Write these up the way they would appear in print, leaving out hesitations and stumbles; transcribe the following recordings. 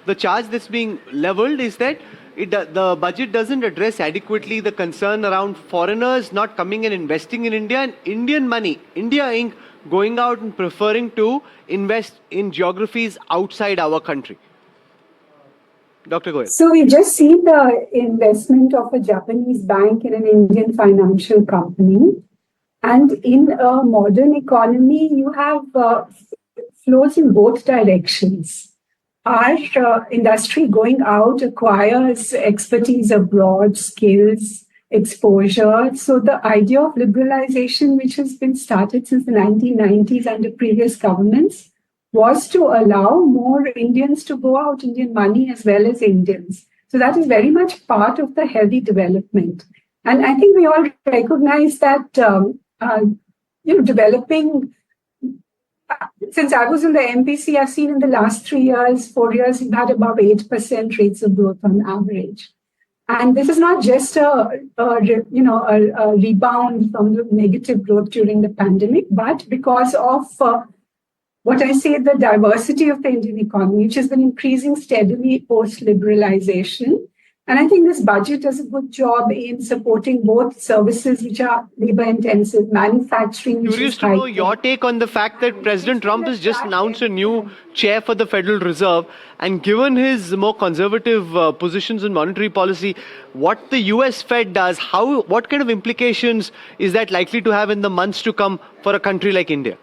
the charge that's being leveled is that the budget doesn't address adequately the concern around foreigners not coming and investing in India, and Indian money, India Inc., going out and preferring to invest in geographies outside our country. Dr. Goyal. So we just see the investment of a Japanese bank in an Indian financial company. And in a modern economy, you have flows in both directions. Our industry going out acquires expertise abroad, skills, exposure. So the idea of liberalization, which has been started since the 1990s under previous governments, was to allow more Indians to go out, Indian money as well as Indians. So that is very much part of the healthy development. And I think we all recognize that, developing, since I was in the MPC, I've seen in the last 3 years, 4 years, we've had above 8% rates of growth on average. And this is not just a rebound from the negative growth during the pandemic, but because of what I say, the diversity of the Indian economy, which has been increasing steadily post-liberalization. And I think this budget does a good job in supporting both services which are labor-intensive, manufacturing. Curious to know your take on the fact that President Trump has just announced a new chair for the Federal Reserve, and given his more conservative positions in monetary policy, what the US Fed does, what kind of implications is that likely to have in the months to come for a country like India?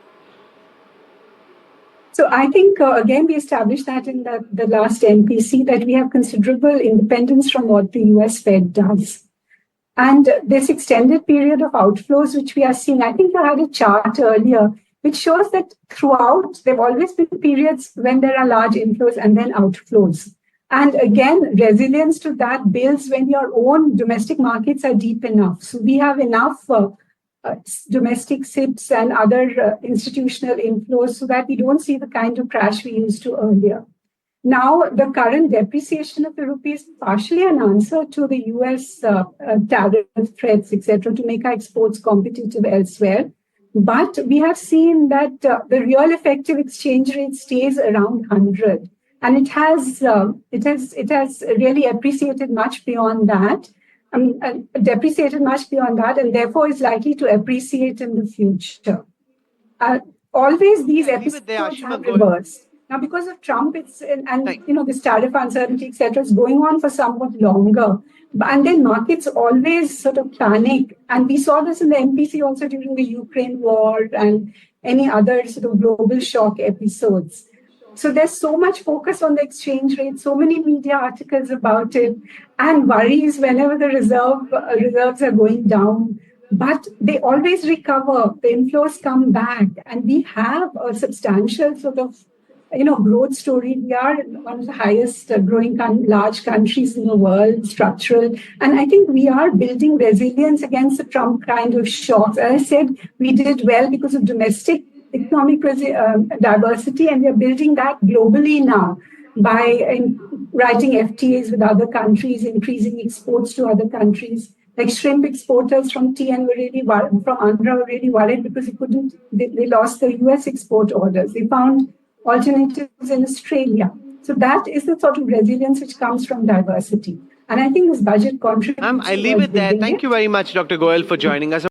So I think, again, we established that in the last MPC, that we have considerable independence from what the US Fed does. And this extended period of outflows, which we are seeing, I think you had a chart earlier, which shows that throughout, there have always been periods when there are large inflows and then outflows. And again, resilience to that builds when your own domestic markets are deep enough. So we have enough domestic SIPs and other institutional inflows so that we don't see the kind of crash we used to earlier. Now, the current depreciation of the rupee is partially an answer to the US tariff threats, etc., to make our exports competitive elsewhere. But we have seen that the real effective exchange rate stays around 100, and it has really appreciated much beyond that. Depreciated much beyond that, and therefore is likely to appreciate in the future. Always these episodes have reversed. Now, because of Trump, this tariff uncertainty, etc., is going on for somewhat longer. And then markets always sort of panic. And we saw this in the MPC also during the Ukraine war and any other sort of global shock episodes. So there's so much focus on the exchange rate, so many media articles about it, and worries whenever the reserves are going down. But they always recover. The inflows come back, and we have a substantial sort of growth story. We are one of the highest growing large countries in the world, structural. And I think we are building resilience against the Trump kind of shocks. As I said, we did well because of domestic economic diversity, and we are building that globally now by writing FTAs with other countries, increasing exports to other countries. Like shrimp exporters from TN from Andhra were really worried because they lost the US export orders. They found alternatives in Australia. So that is the sort of resilience which comes from diversity. And I think this budget contributes. I leave it there. Thank you very much, Dr. Goyal, for joining us.